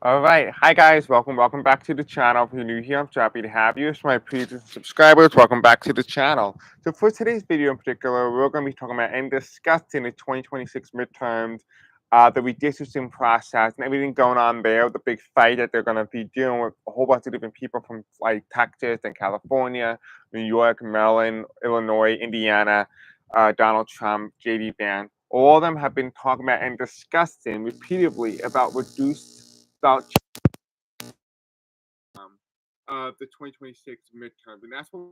All right, hi guys, welcome back to the channel. If you're new here, I'm so happy to have you. So my previous subscribers, welcome back to the channel. So for today's video in particular, we're going to be talking about and discussing the 2026 midterms, the redistricting process, and everything going on there. The big fight that they're going to be dealing with a whole bunch of different people from like Texas and California, New York, Maryland, Illinois, Indiana, Donald Trump, JD Vance. All of them have been talking about and discussing repeatedly about about of the 2026 midterms, and that's what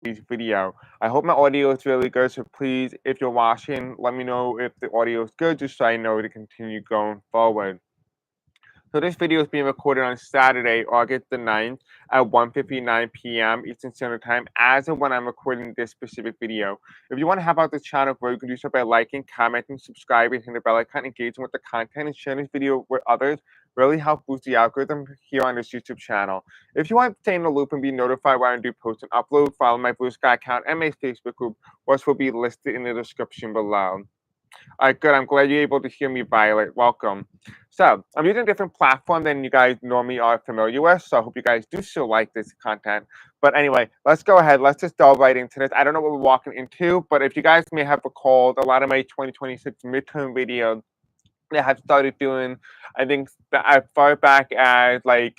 this video. I hope my audio is really good, so please, if you're watching, let me know if the audio is good, just so I know to continue going forward. So this video is being recorded on Saturday, August the 9th at 1:59 p.m. Eastern Standard Time, as of when I'm recording this specific video. If you want to help out the channel grow, you can do so by liking, commenting, subscribing, hitting the bell icon, engaging with the content, and sharing this video with others. Really help boost the algorithm here on this YouTube channel. If you want to stay in the loop and be notified when I do post and upload, follow my Blue Sky account and my Facebook group, which will be listed in the description below. All right, good. I'm glad you're able to hear me, Violet. Welcome. So, I'm using a different platform than you guys normally are familiar with, so I hope you guys do still like this content. But anyway, let's go ahead. Let's just delve right into this. I don't know what we're walking into, but if you guys may have recalled, a lot of my 2026 midterm videos that have started doing, I think that as far back as like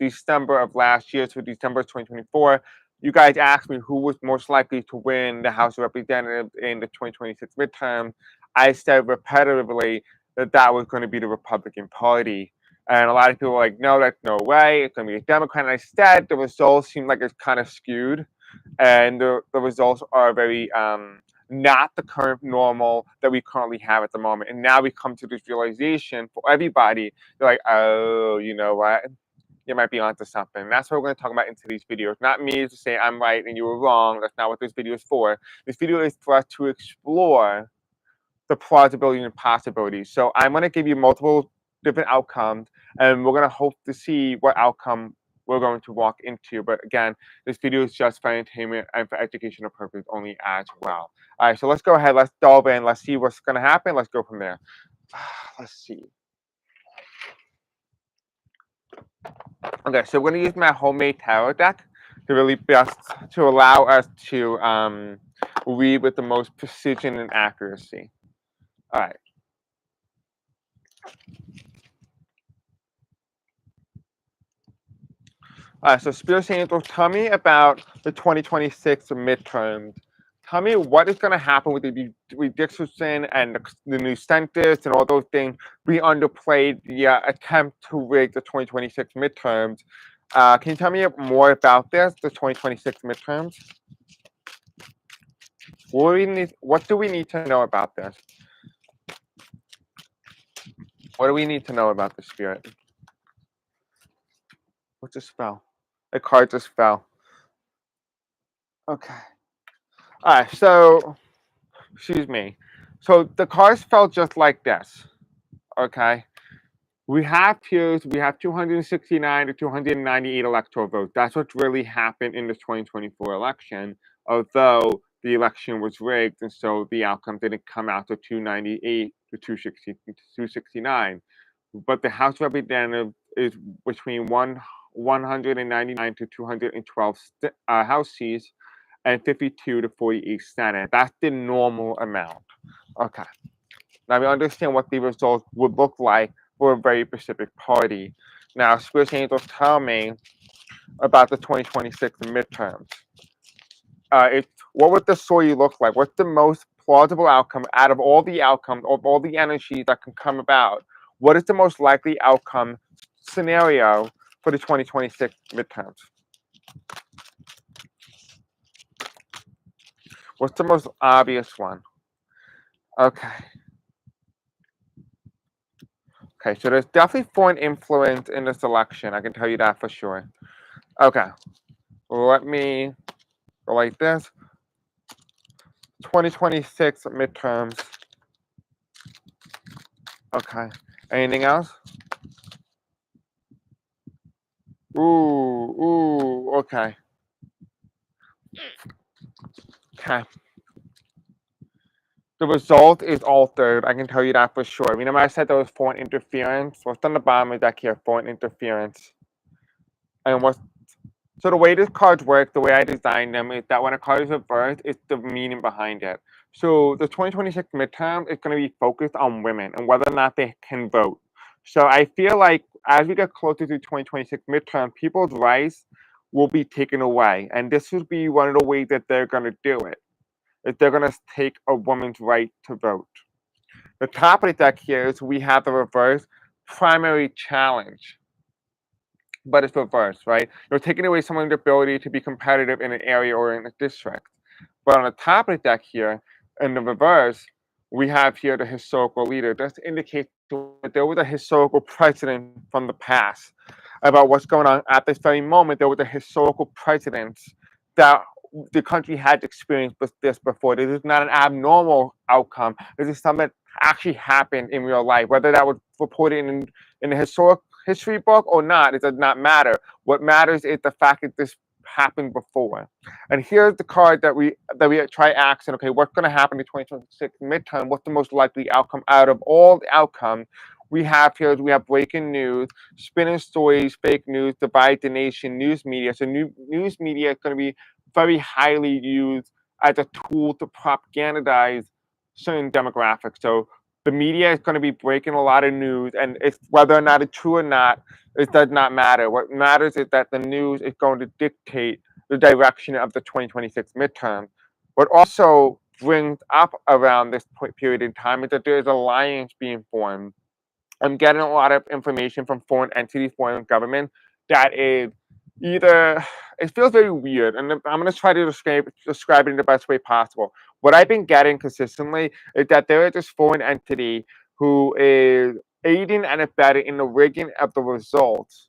December of last year to December 2024, you guys asked me who was most likely to win the House of Representatives in the 2026 midterm. I said repetitively that that was going to be the Republican Party. And a lot of people were like, no, that's no way. It's going to be a Democrat. And I said the results seem like it's kind of skewed. And the results are very not the current normal that we currently have at the moment. And now we come to this realization for everybody. They're like, oh, you know what? You might be onto something. And that's what we're going to talk about in today's videos. Not me to say I'm right and you were wrong. That's not what this video is for. This video is for us to explore the plausibility and possibilities. So I'm going to give you multiple different outcomes, and we're going to hope to see what outcome we're going to walk into. But again, this video is just for entertainment and for educational purposes only as well. All right, so let's go ahead. Let's delve in. Let's see what's going to happen. Let's go from there. Let's see. Okay, so we're going to use my homemade tarot deck to really best to allow us to read with the most precision and accuracy. All right. So Spirit Angels, tell me about the 2026 midterms. Tell me what is going to happen with the redistricting and the new census and all those things. We underplayed the attempt to rig the 2026 midterms. Can you tell me more about this, the 2026 midterms? What do we need to know about this? What do we need to know about the Spirit? What just fell? The card just fell. Okay. All right, so, excuse me. So the cards fell just like this, okay? We have 269 to 298 electoral votes. That's what really happened in the 2024 election, although the election was rigged, and so the outcome didn't come out to 298 to 269. But the House of Representatives is between 199 to 212 House seats and 52 to 48 Senate. That's the normal amount. Okay. Now we understand what the results would look like for a very specific party. Now, Spirit Angels tell me about the 2026 midterms. What would the story look like? What's the most plausible outcome out of all the outcomes, of all the energies that can come about? What is the most likely outcome scenario for the 2026 midterms? What's the most obvious one? Okay. Okay, so there's definitely foreign influence in this election. I can tell you that for sure. Okay. Let me go like this. 2026 midterms. Okay. Anything else? Ooh, okay. Okay. the result is altered. I can tell you that for sure. Remember I said there was foreign interference? What's on the bottom is that here, foreign interference. And what's So the way these cards work, the way I designed them, is that when a card is reversed, it's the meaning behind it. So the 2026 midterm is going to be focused on women and whether or not they can vote. So I feel like as we get closer to 2026 midterm, people's rights will be taken away. And this would be one of the ways that they're going to do it. Is they're going to take a woman's right to vote. The top of the deck here is we have the reverse primary challenge, but it's reversed, right? You're taking away someone's ability to be competitive in an area or in a district. But on the top of the deck here, in the reverse, we have here the historical leader. This indicates that there was a historical precedent from the past about what's going on at this very moment. There was a historical precedent that the country had experienced this before. This is not an abnormal outcome. This is something that actually happened in real life. Whether that was reported in the historic history book or not, it does not matter. What matters is the fact that this happened before. And here's the card that we try asking, okay, what's going to happen in 2026 midterm? What's the most likely outcome out of all the outcomes? We have here, we have breaking news, spinning stories, fake news, divide the nation, news media. So news media is going to be very highly used as a tool to propagandize certain demographics. So the media is going to be breaking a lot of news, and it's whether or not it's true or not, it does not matter. What matters is that the news is going to dictate the direction of the 2026 midterm. What also brings up around this period in time is that there is an alliance being formed. I'm getting a lot of information from foreign entities, foreign government that is either it feels very weird, and I'm going to try to describe it in the best way possible. What I've been getting consistently is that there is this foreign entity who is aiding and abetting in the rigging of the results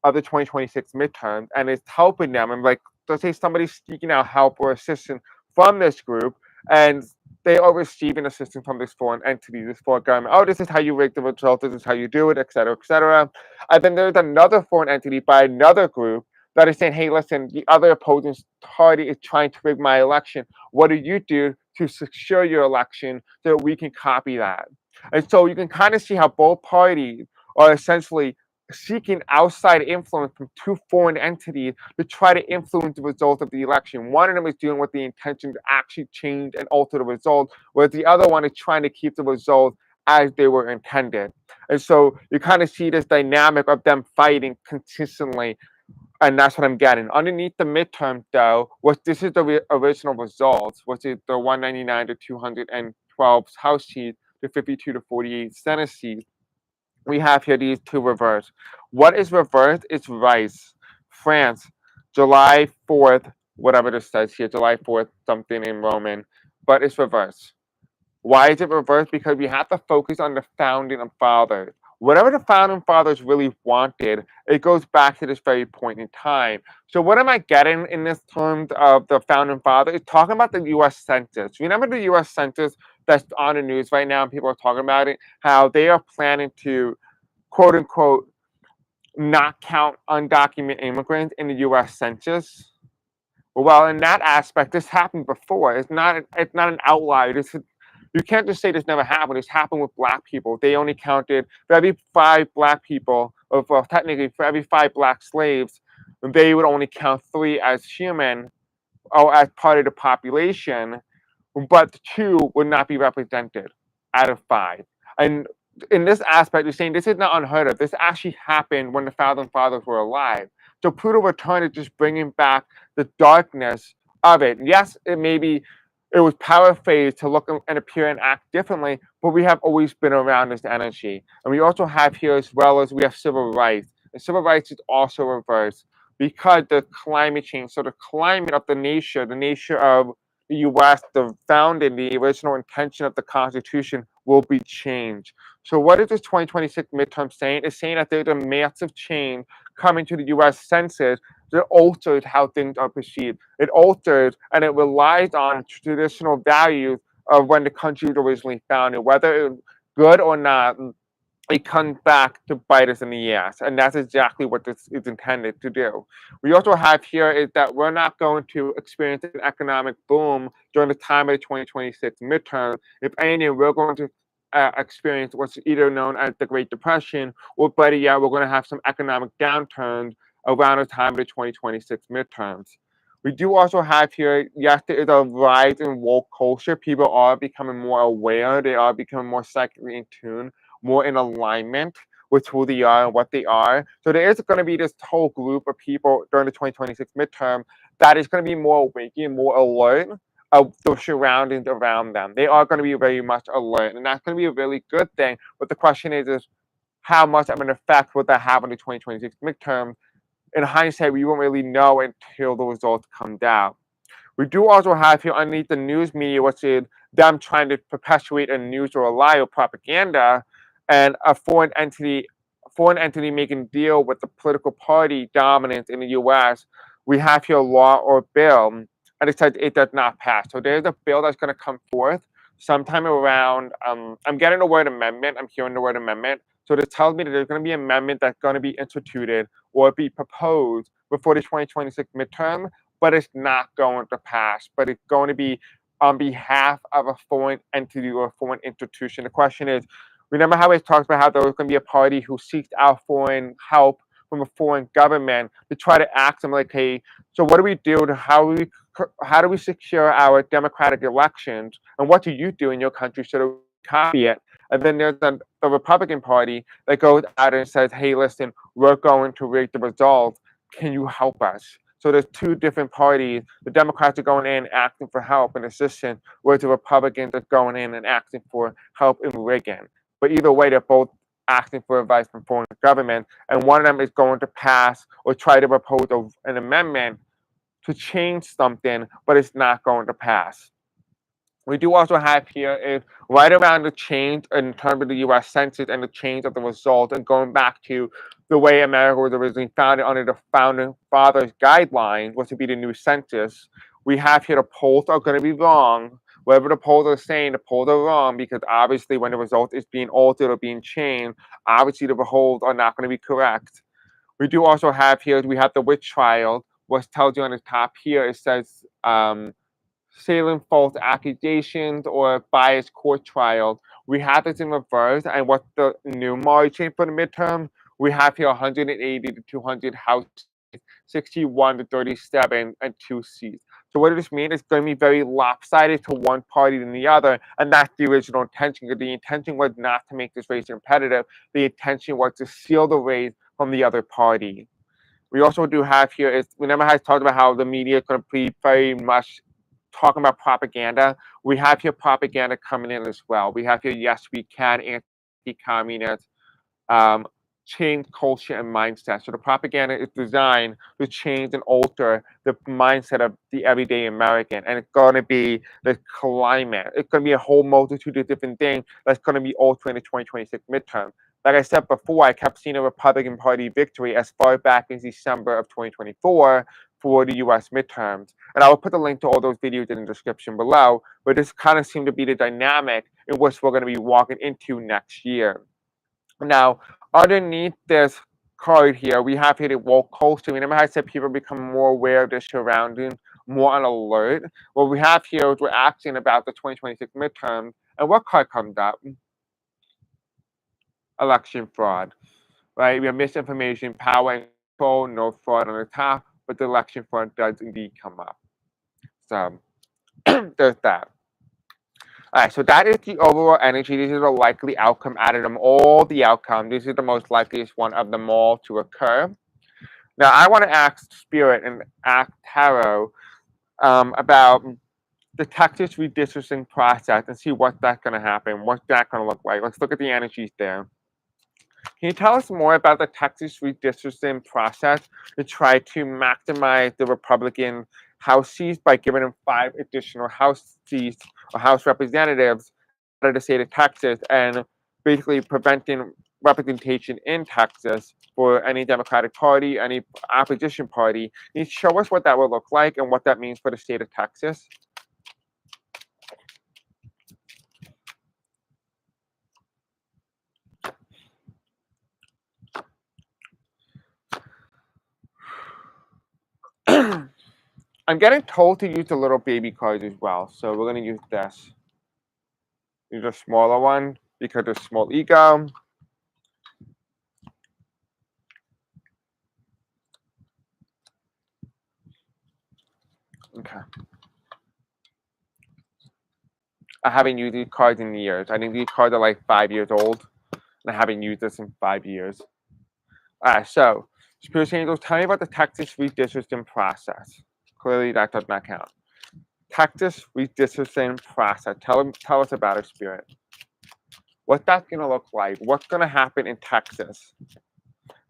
of the 2026 midterms, and it's helping them. And like, let's say somebody's seeking out help or assistance from this group, and they are receiving assistance from this foreign entity, this foreign government. Oh, this is how you rig the results, this is how you do it, etc., etc. And then there's another foreign entity by another group that is saying, hey, listen, the other opposing party is trying to rig my election. What do you do to secure your election so that we can copy that? And so you can kind of see how both parties are essentially seeking outside influence from two foreign entities to try to influence the result of the election. One of them is doing with the intention to actually change and alter the result, whereas the other one is trying to keep the results as they were intended. And so you kind of see this dynamic of them fighting consistently, and that's what I'm getting. Underneath the midterm, though, this is the original results, which is the 199 to 212 House seats, the 52 to 48 Senate seats. We have here these two reversed. What is reversed is rice. France, July 4th, whatever this says here, July 4th, something in Roman, but it's reversed. Why is it reversed? Because we have to focus on the founding fathers. Whatever the founding fathers really wanted, it goes back to this very point in time. So what am I getting in this terms of the founding fathers? It's talking about the U.S. Census. Remember the U.S. Census that's on the news right now, and people are talking about it, how they are planning to, quote unquote, not count undocumented immigrants in the U.S. Census. Well, in that aspect, this happened before. It's not an outlier. You can't just say this never happened. It's happened with black people. They only counted for every 5 black people, or well, technically for every 5 black slaves, they would only count 3 as human or as part of the population, but 2 would not be represented out of 5. And in this aspect, you're saying this is not unheard of. This actually happened when the founding fathers were alive. So Pluto return is just bringing back the darkness of it. Yes, it was paraphrased to look and appear and act differently, but we have always been around this energy. And we also have here, as well as we have civil rights. And civil rights is also reversed because the climate change, so the climate of the nature of the U.S., the founding, the original intention of the Constitution will be changed. So what is this 2026 midterm saying? It's saying that there's a massive change coming to the U.S. Census that alters how things are perceived. It alters and it relies on traditional values of when the country was originally founded, whether it's good or not. it comes back to bite us in the ass. And that's exactly what this is intended to do. We also have here is that we're not going to experience an economic boom during the time of the 2026 midterm. If anything, we're going to experience what's either known as the Great Depression, or better yet, we're going to have some economic downturns around the time of the 2026 midterms. We do also have here, yes, there is a rise in woke culture. People are becoming more aware. They are becoming more psychically in tune, more in alignment with who they are and what they are. So there is going to be this whole group of people during the 2026 midterm that is going to be more awakened, more alert of the surroundings around them. They are going to be very much alert, and that's going to be a really good thing. But the question is how much of an effect will that have on the 2026 midterm? In hindsight, we won't really know until the results come down. We do also have here underneath the news media, which is them trying to perpetuate a news or a lie or propaganda, and a foreign entity making a deal with the political party dominance in the U.S. We have here a law or bill, and it says it does not pass. So there's a bill that's going to come forth sometime around. I'm getting the word amendment. I'm hearing the word amendment. So this tells me that there's going to be an amendment that's going to be instituted or be proposed before the 2026 midterm, but it's not going to pass. But it's going to be on behalf of a foreign entity or a foreign institution. The question is, remember how it talks about how there was going to be a party who seeks out foreign help from a foreign government to try to ask them like, hey, so what do we do? How do we secure our democratic elections? And what do you do in your country so that we copy it? And then there's the Republican Party that goes out and says, hey, listen, we're going to rig the results. Can you help us? So there's two different parties. The Democrats are going in asking for help and assistance, whereas the Republicans are going in and asking for help in rigging. But either way, they're both asking for advice from foreign government, and one of them is going to pass or try to propose an amendment to change something, but it's not going to pass. We do also have here is right around the change in terms of the U.S. Census and the change of the result, and going back to the way America was originally founded under the founding fathers' guidelines, was to be the new census. We have here the polls are going to be wrong. Whatever the polls are saying, the polls are wrong, because obviously when the result is being altered or being changed, obviously the polls are not going to be correct. We do also have here, we have the witch trial, which tells you on the top here, it says salem false accusations or biased court trial. We have this in reverse, and what's the new margin for the midterm? We have here 180 to 200 House seats, 61 to 37, and 2 seats. So what does this mean? It's going to be very lopsided to one party than the other, and that's the original intention. The intention was not to make this race competitive. The intention was to seal the race from the other party. We also do have here is, remember how I talked about how the media is going to be very much talking about propaganda. We have here propaganda coming in as well. We have here, yes, we can anti-communist, change culture and mindset. So the propaganda is designed to change and alter the mindset of the everyday American. And it's going to be the climate. It's going to be a whole multitude of different things that's going to be altering the 2026 midterm. Like I said before, I kept seeing a Republican Party victory as far back as December of 2024 for the U.S. midterms. And I will put the link to all those videos in the description below, but this kind of seemed to be the dynamic in which we're going to be walking into next year. Now, underneath this card here, we have here the woke culture. Remember how I said people become more aware of their surroundings, more on alert? What we have here is we're asking about the 2026 midterms, and what card comes up? Election fraud, right? We have misinformation, power and control, no fraud on the top, but the election fraud does indeed come up. So there's that. All right, so that is the overall energy. This is a likely outcome out of them all. The outcome. This is the most likeliest one of them all to occur. Now, I want to ask Spirit and ask Tarot about the Texas redistricting process and see what's that going to happen. What's that going to look like? Let's look at the energies there. Can you tell us more about the Texas redistricting process to try to maximize the Republican House seats by giving them 5 additional House seats or House representatives out of the state of Texas, and basically preventing representation in Texas for any Democratic Party, any opposition party? Can you show us what that will look like and what that means for the state of Texas? I'm getting told to use the little baby cards as well, so we're gonna use this. Use a smaller one because of small ego. Okay. I haven't used these cards in years. I think these cards are like 5 years old, and I haven't used this in 5 years. Alright, so Spirit Angels, tell me about the Texas redistricting process. Clearly, that does not count. Texas redistricting process. Tell us about it, Spirit. What's that gonna look like? What's gonna happen in Texas?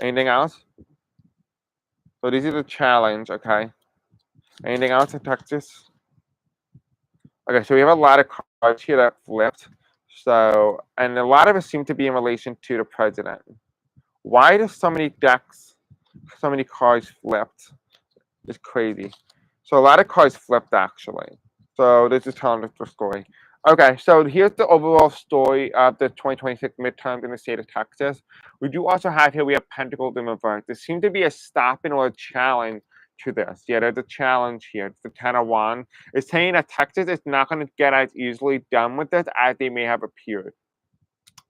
Anything else? So this is a challenge, okay? Anything else in Texas? Okay, so we have a lot of cards here that flipped. So, and a lot of it seem to be in relation to the president. Why do so many decks, so many cards flipped? It's crazy. So a lot of cards flipped actually. So this is telling us the story. Okay, so here's the overall story of the 2026 midterms in the state of Texas. We do also have here, we have Pentacles in reverse. There seems to be a stopping or a challenge to this. Yeah, there's a challenge here. It's the 10 of Wands. It's saying that Texas is not going to get as easily done with this as they may have appeared.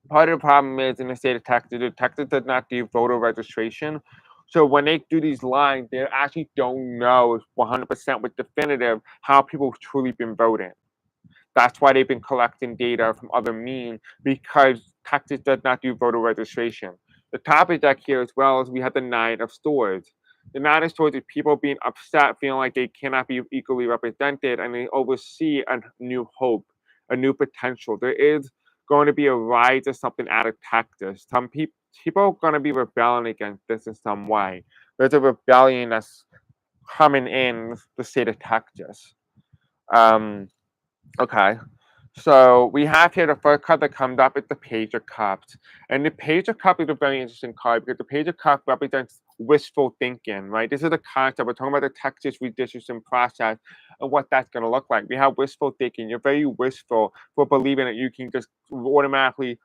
Part of the problem is in the state of Texas does not do voter registration. So when they do these lines, they actually don't know 100% with definitive how people have truly been voting. That's why they've been collecting data from other means because Texas does not do voter registration. The topic deck here as well is we have the Nine of Swords. The Nine of Swords is people being upset, feeling like they cannot be equally represented, and they oversee a new hope, a new potential. There is going to be a rise of something out of Texas. Some people are going to be rebelling against this in some way. There's a rebellion that's coming in the state of Texas. Okay. So we have here the first card that comes up is the Page of Cups. And the Page of Cups is a very interesting card because the Page of Cups represents wishful thinking, right? This is the concept. We're talking about the Texas redistricting process and what that's going to look like. We have wishful thinking. You're very wishful for believing that you can just automatically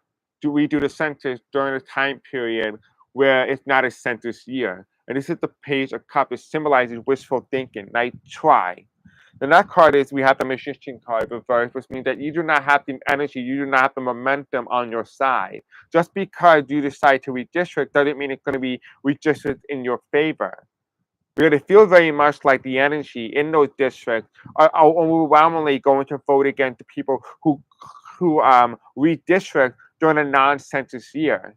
redo the census during a time period where it's not a census year. And this is the Page of Cups. It symbolizes wishful thinking. Like, try. The next card is we have the Magician card reversed, which means that you do not have the energy, you do not have the momentum on your side. Just because you decide to redistrict doesn't mean it's going to be redistricted in your favor. Because it feels very much like the energy in those districts are overwhelmingly going to vote against the people who redistrict during a non-census year.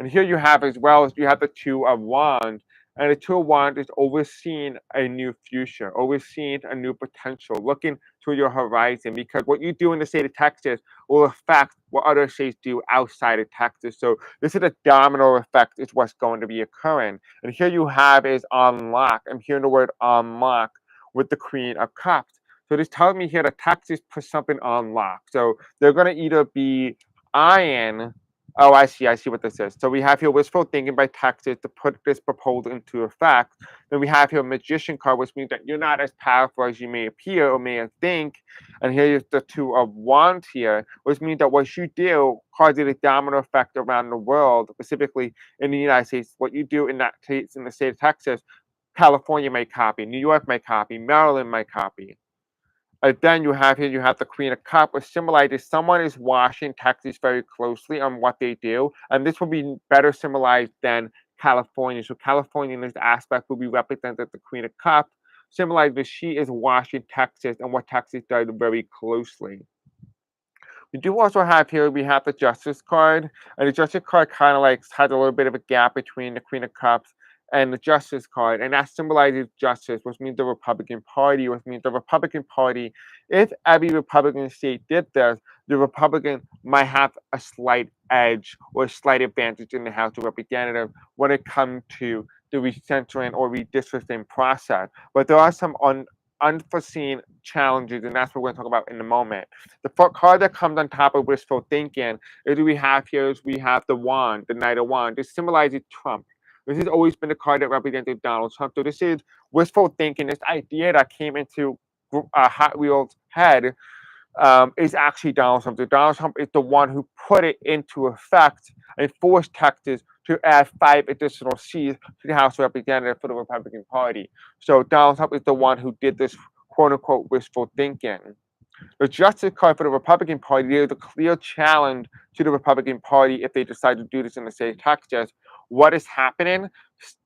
And here you have as well as you have the Two of Wands. And the Two of Wands is overseeing a new future, overseeing a new potential, looking to your horizon. Because what you do in the state of Texas will affect what other states do outside of Texas. So this is a domino effect is what's going to be occurring. And here you have is unlock. I'm hearing the word unlock with the Queen of Cups. So this tells me here that Texas put something on lock. So they're going to either be eyeing. Oh, I see what this is. So we have here wishful thinking by Texas to put this proposal into effect. Then we have here a Magician card, which means that you're not as powerful as you may appear or may think. And here is the Two of Wands here, which means that what you do causes a domino effect around the world, specifically in the United States. What you do in that case, in the state of Texas, California may copy, New York may copy, Maryland might copy. Then you have here, you have the Queen of Cups, which symbolizes someone is watching Texas very closely on what they do. And this will be better symbolized than California. So California in this aspect will be represented as the Queen of Cups, symbolizing that she is watching Texas and what Texas does very closely. We do also have here, we have the Justice card. And the Justice card kind of like has a little bit of a gap between the Queen of Cups and the Justice card. And that symbolizes justice, which means the Republican Party, which means the Republican Party, if every Republican state did this, the Republican might have a slight edge or a slight advantage in the House of Representatives when it comes to the recentering or redistricting process. But there are some unforeseen challenges, and that's what we're going to talk about in a moment. The card that comes on top of wishful thinking is we have here is we have the wand, the Knight of Wands. This symbolizes Trump. This has always been the card that represented Donald Trump. So this is wishful thinking, this idea that came into Hot Wheels' head is actually Donald Trump. So Donald Trump is the one who put it into effect and forced Texas to add 5 additional seats to the House of Representatives for the Republican Party. So Donald Trump is the one who did this quote unquote wishful thinking. The Justice Card for the Republican Party is a clear challenge to the Republican Party if they decide to do this in the state of Texas. What is happening?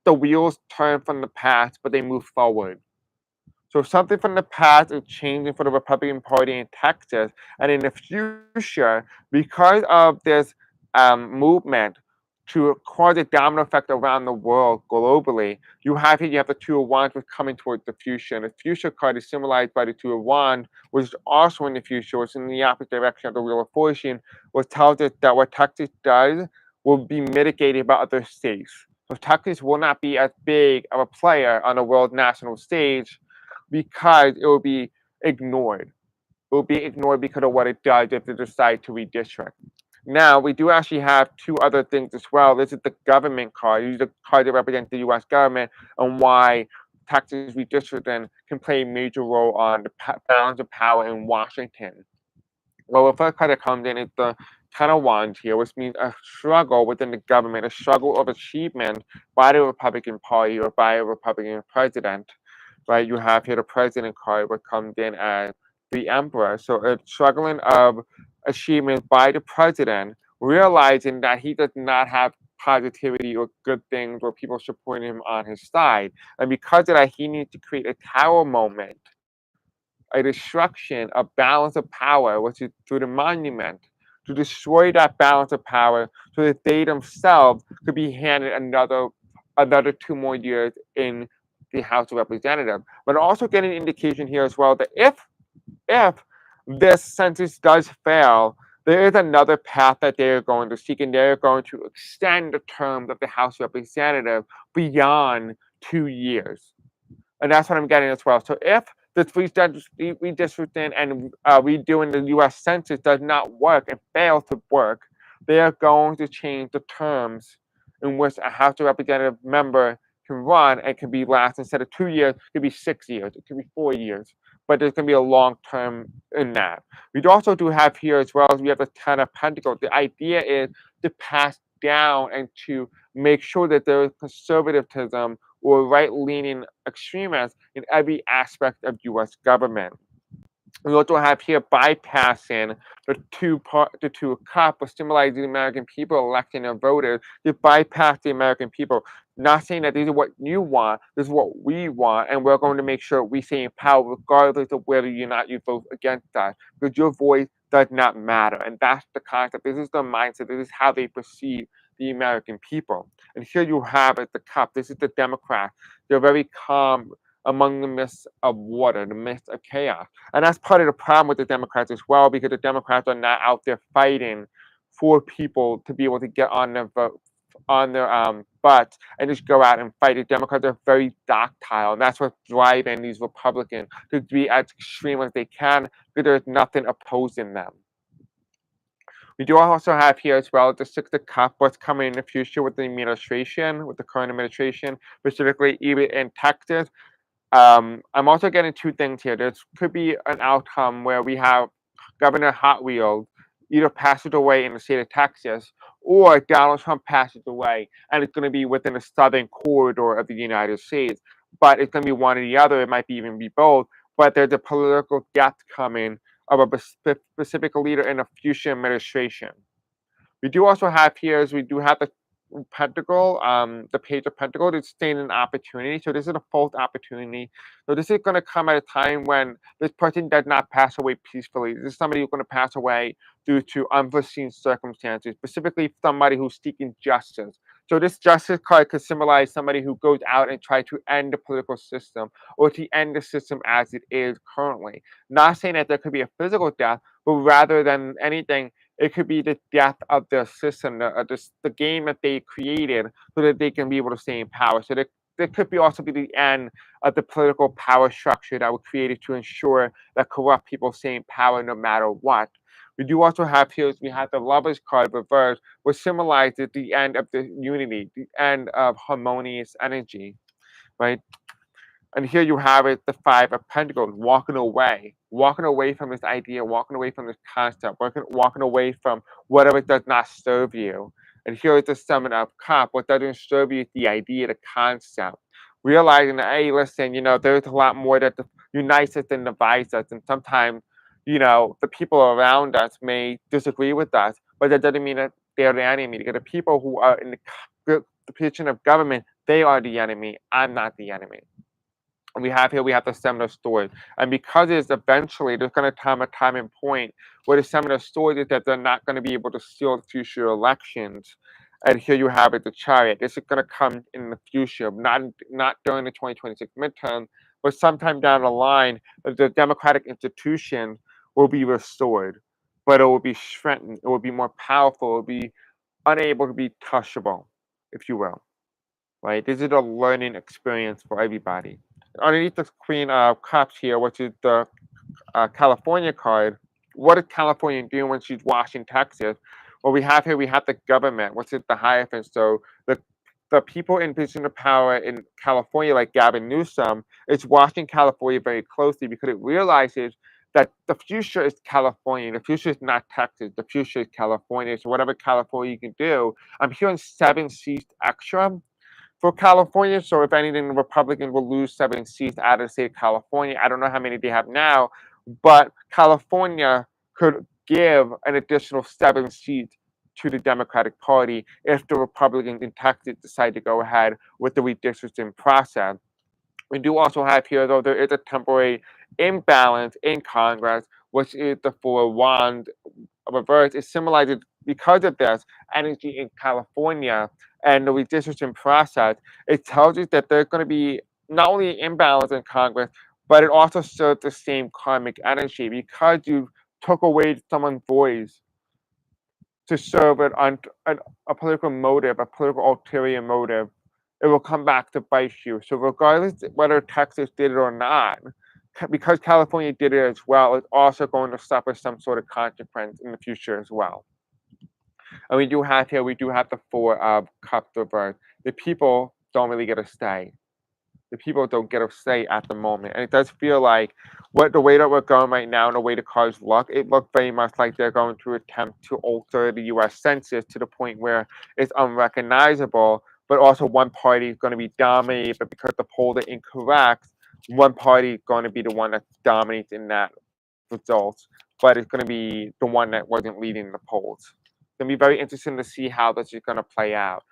The wheels turn from the past, but they move forward. So something from the past is changing for the Republican Party in Texas, and in the future, because of this movement to cause a domino effect around the world globally, you have the Two of Wands, which coming towards the future. And the future card is symbolized by the Two of Wands, which is also in the future, which is in the opposite direction of the Wheel of Fortune, which tells us that what Texas does will be mitigated by other states. So Texas will not be as big of a player on the world national stage because it will be ignored. It will be ignored because of what it does if they decide to redistrict. Now, we do actually have 2 other things as well. This is the government card. This is the card that represents the U.S. government and why Texas redistricting can play a major role on the balance of power in Washington. Well, the first card that comes in is the Ten of Wands here, which means a struggle within the government, a struggle of achievement by the Republican Party or by a Republican president. Right, you have here the president card, which comes in as the emperor. So a struggling of achievement by the president, realizing that he does not have positivity or good things or people supporting him on his side. And because of that, he needs to create a tower moment, a destruction, a balance of power, which is through the monument, to destroy that balance of power so that they themselves could be handed another 2 more years in the House of Representatives. But also getting an indication here as well that if this census does fail, there is another path that they're going to seek, and they're going to extend the terms of the House of Representatives beyond 2 years. And that's what I'm getting as well. So if this redistricting and redoing the U.S. Census does not work and fails to work, they are going to change the terms in which a House of Representative member can run and can be last instead of 2 years, it could be 6 years, it could be 4 years. But there's going to be a long term in that. We also do have here as well as we have the Ten of Pentacles. The idea is to pass down and to make sure that there is conservatism or right-leaning extremists in every aspect of U.S. government. We also have here bypassing the two cup, which symbolize the American people electing their voters. To bypass the American people, not saying that this is what you want, this is what we want, and we're going to make sure we stay in power regardless of whether or not you vote against us, because your voice does not matter. And that's the concept. This is the mindset. This is how they perceive the American people. And here you have at the cup, this is the Democrats. They're very calm among the midst of water, the midst of chaos. And that's part of the problem with the Democrats as well, because the Democrats are not out there fighting for people to be able to get on their vote, on their butts and just go out and fight. The Democrats are very docile, and that's what's driving these Republicans to be as extreme as they can, because there's nothing opposing them. We do also have here as well the Six of Cups, what's coming in the future with the administration, with the current administration, specifically even in Texas. I'm also getting 2 things here. There could be an outcome where we have Governor Hot Wheels either passes away in the state of Texas or Donald Trump passes away, and it's going to be within the southern corridor of the United States. But it's going to be one or the other. It might even be both. But there's a political death coming of a specific leader in a future administration. We do also have here is we do have the Pentacle, the Page of Pentacles. It's staying an opportunity. So this is a false opportunity. So this is going to come at a time when this person does not pass away peacefully. This is somebody who's going to pass away due to unforeseen circumstances, specifically somebody who's seeking justice. So this justice card could symbolize somebody who goes out and tries to end the political system or to end the system as it is currently. Not saying that there could be a physical death, but rather than anything, it could be the death of the system, the game that they created so that they can be able to stay in power. So there could be also be the end of the political power structure that was created to ensure that corrupt people stay in power no matter what. We do also have here, we have the Lovers card reversed, which symbolizes the end of the unity, the end of harmonious energy, right? And here you have it, the Five of Pentacles, walking away walking away from this idea, walking away from this concept, walking away from whatever does not serve you. And here is the summit of COP. What doesn't serve you is the idea, the concept. Realizing that, hey, listen, there's a lot more that unites us than divides us. And sometimes, the people around us may disagree with us, but that doesn't mean that they're the enemy. Because the people who are in the position of government, they are the enemy. I'm not the enemy. And we have the seminal story. And because it's eventually, there's going to come a time and point where the seminal story is that they're not going to be able to seal the future elections. And here you have it, the chariot. This is going to come in the future, not during the 2026 midterm, but sometime down the line, the democratic institution will be restored, but it will be strengthened. It will be more powerful. It will be unable to be touchable, if you will. Right? This is a learning experience for everybody. Underneath the Queen of Cups here, which is the California card, what is California doing when she's washing Texas? Well, we have the government, which is the Hierophant. So the people in position of power in California, like Gavin Newsom, is watching California very closely because it realizes that the future is California. The future is not Texas. The future is California. So whatever California can do, I'm hearing 7 seats extra for California. So if anything, the Republicans will lose 7 seats out of the state of California. I don't know how many they have now, but California could give an additional 7 seats to the Democratic Party if the Republicans in Texas decide to go ahead with the redistricting process. We do also have here, though, there is a temporary imbalance in Congress, which is the 4 wand reverse. It symbolizes, because of this energy in California and the redistricting process, it tells you that there's going to be not only an imbalance in Congress, but it also serves the same karmic energy because you took away someone's voice to serve a political motive, a political ulterior motive. It will come back to bite you. So regardless whether Texas did it or not, because California did it as well, it's also going to suffer some sort of consequence in the future as well. And we do have the 4 of Cups reversed. The people don't really get a say. The people don't get a say at the moment. And it does feel like the way that we're going right now and the way the cards look, it looks very much like they're going to attempt to alter the US Census to the point where it's unrecognizable, but also one party is going to be dominated, but because the polls are incorrect, one party is going to be the one that dominates in that result, but it's going to be the one that wasn't leading the polls. It's going to be very interesting to see how this is going to play out.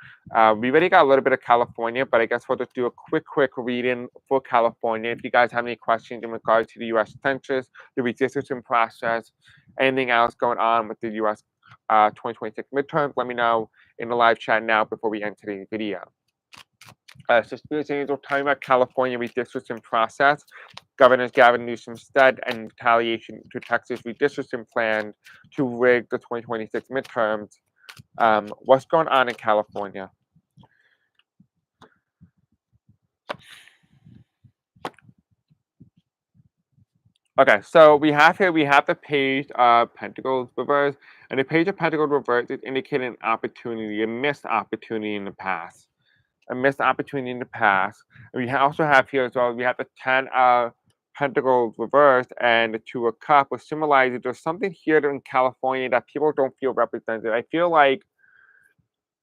We already got a little bit of California, but I guess we'll just do a quick reading for California. If you guys have any questions in regards to the U.S. Census, the redistricting process, anything else going on with the U.S. 2026 midterms, let me know in the live chat now before we end today's video. So Spirit Angels talking about California redistricting process, Governor Gavin Newsom's stead, and retaliation to Texas redistricting plan to rig the 2026 midterms. What's going on in California? Okay, so we have the page of Pentacles reversed, and the page of Pentacles reversed is indicating an opportunity, a missed opportunity in the past. A missed opportunity in the past. And we also have here as well, we have the 10 of Pentacles reversed and the 2 of Cups, which symbolizes there's something here in California that people don't feel represented. I feel like,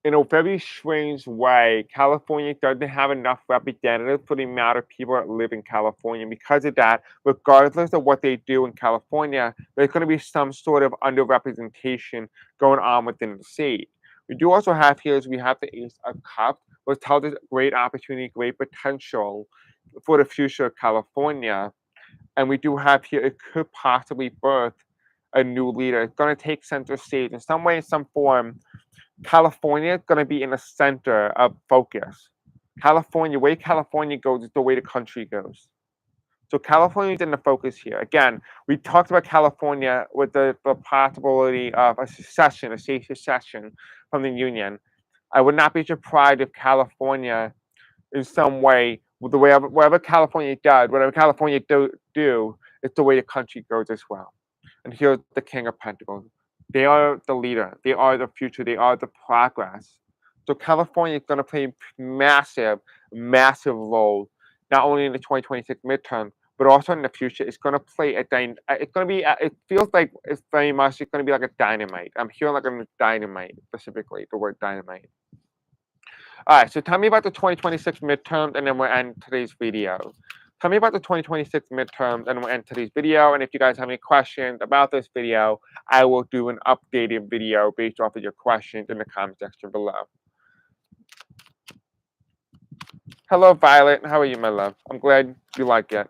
in a very strange way, California doesn't have enough representatives for the amount of people that live in California. Because of that, regardless of what they do in California, there's going to be some sort of underrepresentation going on within the state. We do also have here we have the Ace of Cups, which tells us great opportunity, great potential for the future of California. And we do have here, it could possibly birth a new leader. It's going to take center stage in some way, in some form. California is going to be in the center of focus. California, the way California goes is the way the country goes. So California is in the focus here. Again, we talked about California with the possibility of a secession, a state secession from the Union. I would not be surprised if California, in some way, whatever California does, whatever California do, it's the way the country goes as well. And here's the King of Pentacles. They are the leader. They are the future. They are the progress. So California is going to play a massive role, not only in the 2026 midterm, but also in the future, it's going to play it's going to be, it feels like it's very much, it's going to be like a dynamite. I'm hearing like a dynamite, specifically, the word dynamite. All right, so tell me about the 2026 midterms, and then we'll end today's video. Tell me about the 2026 midterms, and we'll end today's video. And if you guys have any questions about this video, I will do an updated video based off of your questions in the comment section below. Hello, Violet. How are you, my love? I'm glad you like it.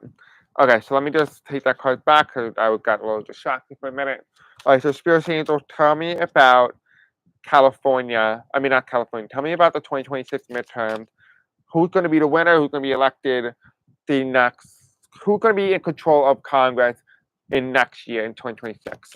Okay, so let me just take that card back because I got a little distracted for a minute. All right, so Spirit Angel, tell me about California. I mean, not California. Tell me about the 2026 midterms. Who's going to be the winner? Who's going to be elected? The next, who's going to be in control of Congress in next year in 2026?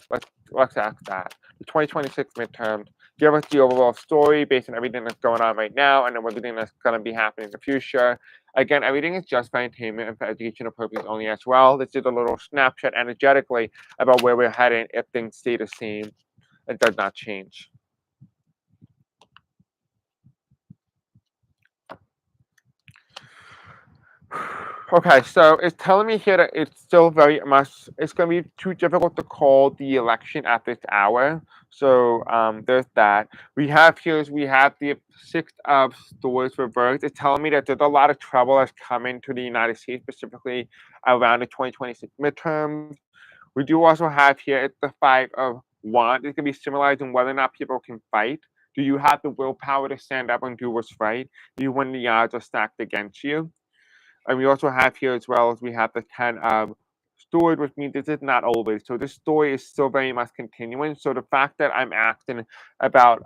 Let's ask that. The 2026 midterms. Give us the overall story based on everything that's going on right now and then everything that's going to be happening in the future. Again, everything is just for entertainment and for educational purposes only as well. This is a little snapshot energetically about where we're heading if things stay the same and does not change. Okay, so it's telling me here that it's still very much, it's going to be too difficult to call the election at this hour. So there's that. We have the 6 of Swords reversed. It's telling me that there's a lot of trouble that's coming to the United States, specifically around the 2026 midterms. We do also have here, it's the 5 of Wands. It's going to be symbolizing whether or not people can fight. Do you have the willpower to stand up and do what's right? Do you when the odds are stacked against you? And we also have here as well as we have the 10 of Swords, which means this is not over. So this story is still very much continuing. So the fact that I'm asking about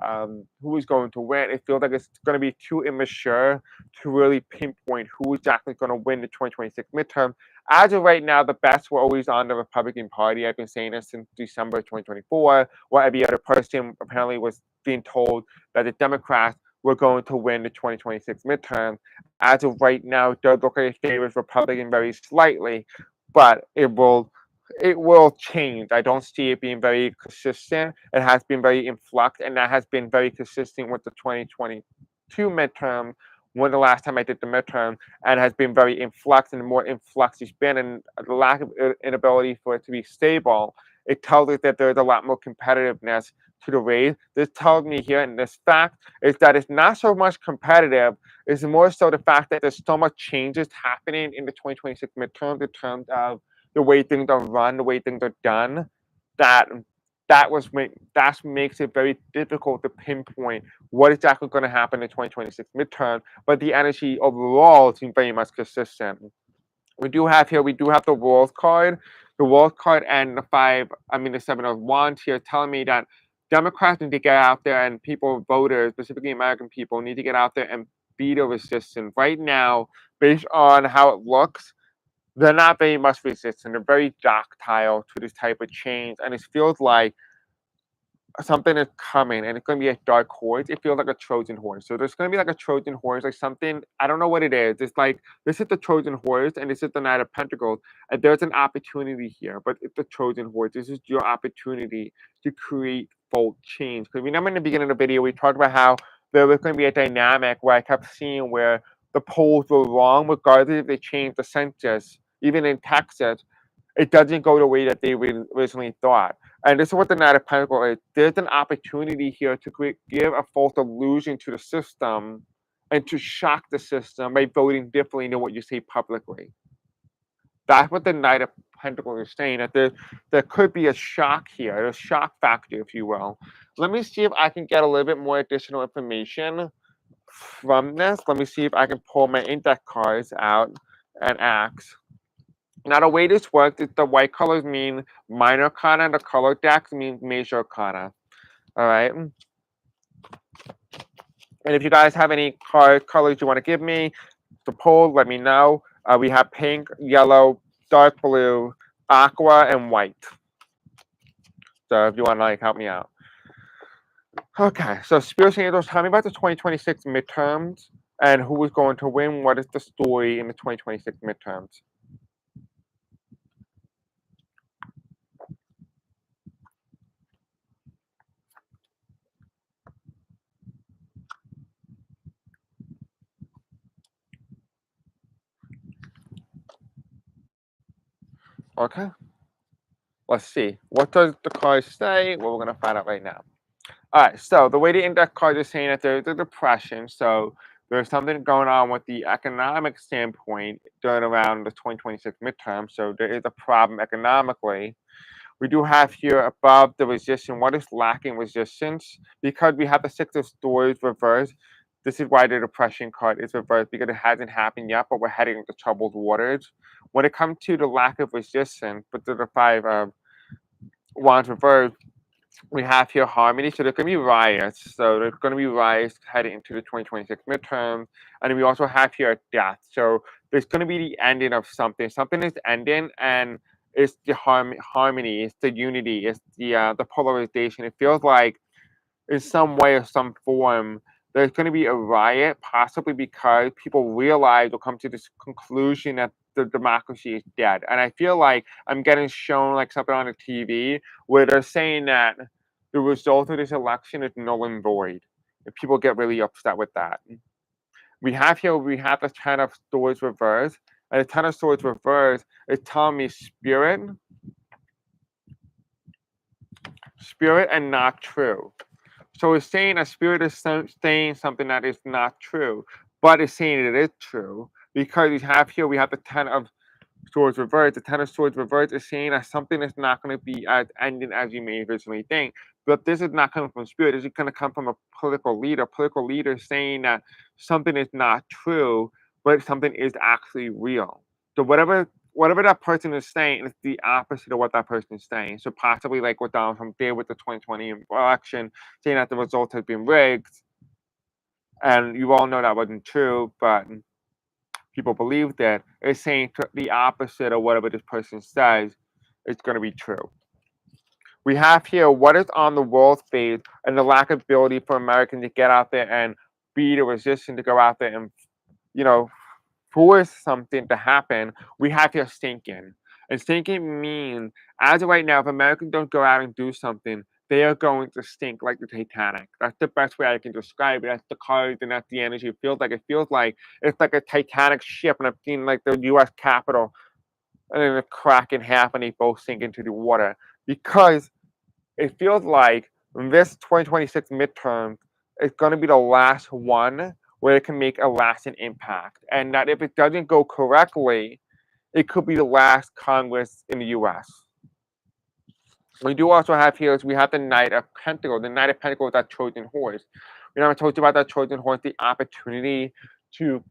who is going to win, it feels like it's going to be too immature to really pinpoint who is exactly going to win the 2026 midterm. As of right now, the bets were always on the Republican Party. I've been saying this since December 2024, where every other person apparently was being told that the Democrats were going to win the 2026 midterm. As of right now, it does look like it favors Republican very slightly, but it will change. I don't see it being very consistent. It has been very in flux, and that has been very consistent with the 2022 midterm, when the last time I did the midterm, and has been very in flux, and the more in flux it's been, and the lack of inability for it to be stable, it tells us that there's a lot more competitiveness to the race. This tells me here, and this fact is that it's not so much competitive, it's more so the fact that there's so much changes happening in the 2026 midterms in terms of the way things are run, the way things are done, that that makes it very difficult to pinpoint what exactly going to happen in the 2026 midterm. But the energy overall seems very much consistent. We do have the World card. The World card and the 7 of Wands here telling me that Democrats need to get out there and voters, specifically American people, need to get out there and be the resistance. Right now, based on how it looks, they're not very much resistant. They're very docile to this type of change. And it feels like something is coming and it's going to be a dark horse. It feels like a Trojan horse. So there's going to be like a Trojan horse, like something, I don't know what it is. It's like, this is the Trojan horse and this is the Knight of Pentacles. And there's an opportunity here, but it's the Trojan horse. This is your opportunity to create bold change. Because remember in the beginning of the video, we talked about how there was going to be a dynamic where I kept seeing where the polls were wrong, regardless if they changed the census, even in Texas, it doesn't go the way that they originally thought. And this is what the Knight of Pentacles is. There's an opportunity here to give a false illusion to the system and to shock the system by voting differently than what you say publicly. That's what the Knight of Pentacles is saying, that there could be a shock here, a shock factor, if you will. Let me see if I can get a little bit more additional information from this. Let me see if I can pull my index cards out and ask. Now, the way this works is the white colors mean minor arcana, and the color decks means major arcana. All right. And if you guys have any colors you want to give me to pull, let me know. We have pink, yellow, dark blue, aqua, and white. So if you want to help me out. Okay, so Spirit Angels, tell me about the 2026 midterms and who is going to win. What is the story in the 2026 midterms? Okay. Let's see. What does the card say? Well, we're going to find out right now. All right. So the way the index card is saying that there's a depression. So there's something going on with the economic standpoint during around the 2026 midterm. So there is a problem economically. We do have here above the resistance. What is lacking resistance? Because we have the Six of Swords reversed. This is why the depression card is reversed, because it hasn't happened yet, but we're heading into troubled waters. When it comes to the lack of resistance, but the Five of Wands reversed, we have here harmony. So there's going to be riots. So there's going to be riots heading into the 2026 midterms. And we also have here a death. So there's going to be the ending of something. Something is ending, and it's the harmony, it's the unity, it's the polarization. It feels like in some way or some form there's going to be a riot, possibly because people realize or come to this conclusion that the democracy is dead. And I feel like I'm getting shown like something on the TV where they're saying that the result of this election is null and void. And people get really upset with that. We have the Ten of Swords reversed. And the Ten of Swords reversed is telling me spirit and not true. So it's saying a spirit is saying something that is not true, but it's saying it is true because we have the Ten of Swords reversed. The Ten of Swords reversed is saying that something is not going to be as ending as you may originally think. But this is not coming from spirit. This is going to come from a political leader. A political leader saying that something is not true, but something is actually real. So whatever that person is saying is the opposite of what that person is saying. So possibly like what Donald Trump did with the 2020 election, saying that the result has been rigged, and you all know that wasn't true, but people believe that it's saying the opposite of whatever this person says is going to be true. We have here what is on the world stage and the lack of ability for Americans to get out there and be the resistance to go out there and, you know, force something to happen. We have here sinking. And sinking means, as of right now, if Americans don't go out and do something, they are going to sink like the Titanic. That's the best way I can describe it. That's the courage and that's the energy. It feels like it's like a Titanic ship, and I've seen like the U.S. Capitol, and then it crack in half, and they both sink into the water because it feels like this 2026 midterm is going to be the last one where it can make a lasting impact, and that if it doesn't go correctly, it could be the last Congress in the U.S. We do also have here is we have the Knight of Pentacles. The Knight of Pentacles is that Trojan horse. We never told you about that Trojan horse, the opportunity to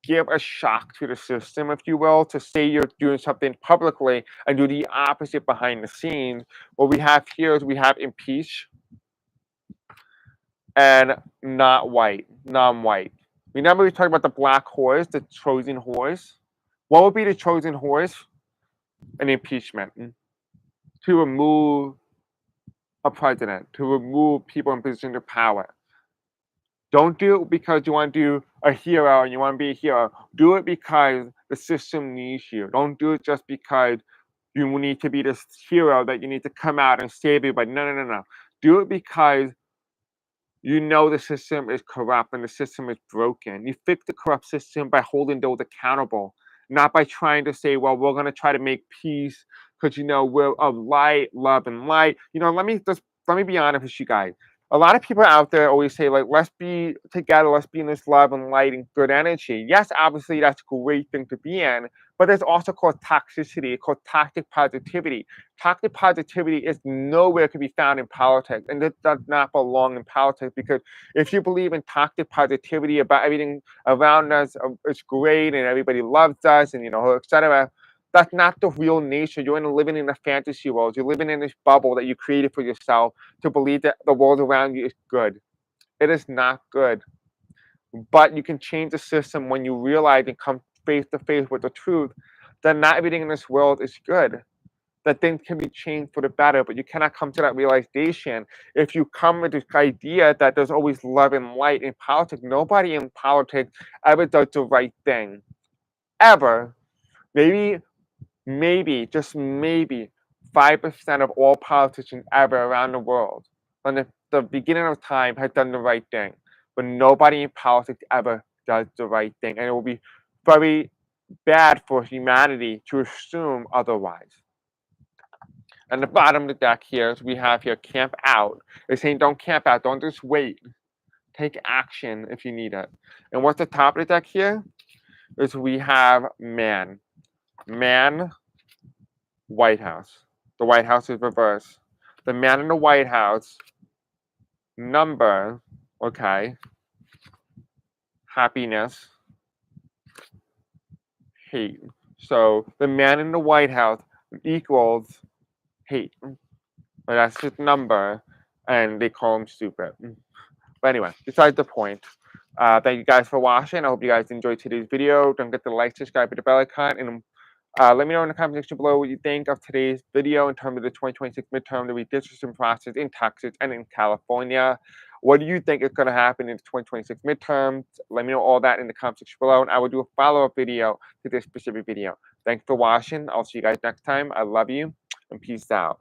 give a shock to the system, if you will, to say you're doing something publicly and do the opposite behind the scenes. What we have here is we have Impeached and not white, non-white. Remember we talked about the black horse, the Trojan horse? What would be the Trojan horse? An impeachment. To remove a president, to remove people in position of power. Don't do it because you want to do a hero and you want to be a hero. Do it because the system needs you. Don't do it just because you need to be this hero that you need to come out and save everybody. No. Do it because you know the system is corrupt and the system is broken. You fix the corrupt system by holding those accountable, not by trying to say, well, we're going to try to make peace because, we're of light, love, and light. Let me be honest with you guys. A lot of people out there always say, like, let's be together, let's be in this love and light and good energy. Yes, obviously, that's a great thing to be in, but there's also called toxicity, it's called toxic positivity. Toxic positivity is nowhere to be found in politics, and it does not belong in politics because if you believe in toxic positivity about everything around us is great and everybody loves us and etc., that's not the real nature. You're living in a fantasy world. You're living in this bubble that you created for yourself to believe that the world around you is good. It is not good. But you can change the system when you realize and come face to face with the truth that not everything in this world is good. That things can be changed for the better, but you cannot come to that realization if you come with this idea that there's always love and light in politics. Nobody in politics ever does the right thing. Ever. Maybe, just maybe, 5% of all politicians ever around the world from the beginning of time has done the right thing. But nobody in politics ever does the right thing. And it will be very bad for humanity to assume otherwise. And the bottom of the deck here is we have here camp out. It's saying don't camp out, don't just wait. Take action if you need it. And what's the top of the deck here? Is we have man. Man, White House. The White House is reversed. The man in the White House, number, okay, happiness, hate. So the man in the White House equals hate. But that's his number, and they call him stupid. But anyway, besides the point. Thank you guys for watching. I hope you guys enjoyed today's video. Don't forget to like, subscribe, hit the bell icon, and let me know in the comment section below what you think of today's video in terms of the 2026 midterm, the redistricting process in Texas and in California. What do you think is going to happen in the 2026 midterms? Let me know all that in the comment section below, and I will do a follow-up video to this specific video. Thanks for watching. I'll see you guys next time. I love you, and peace out.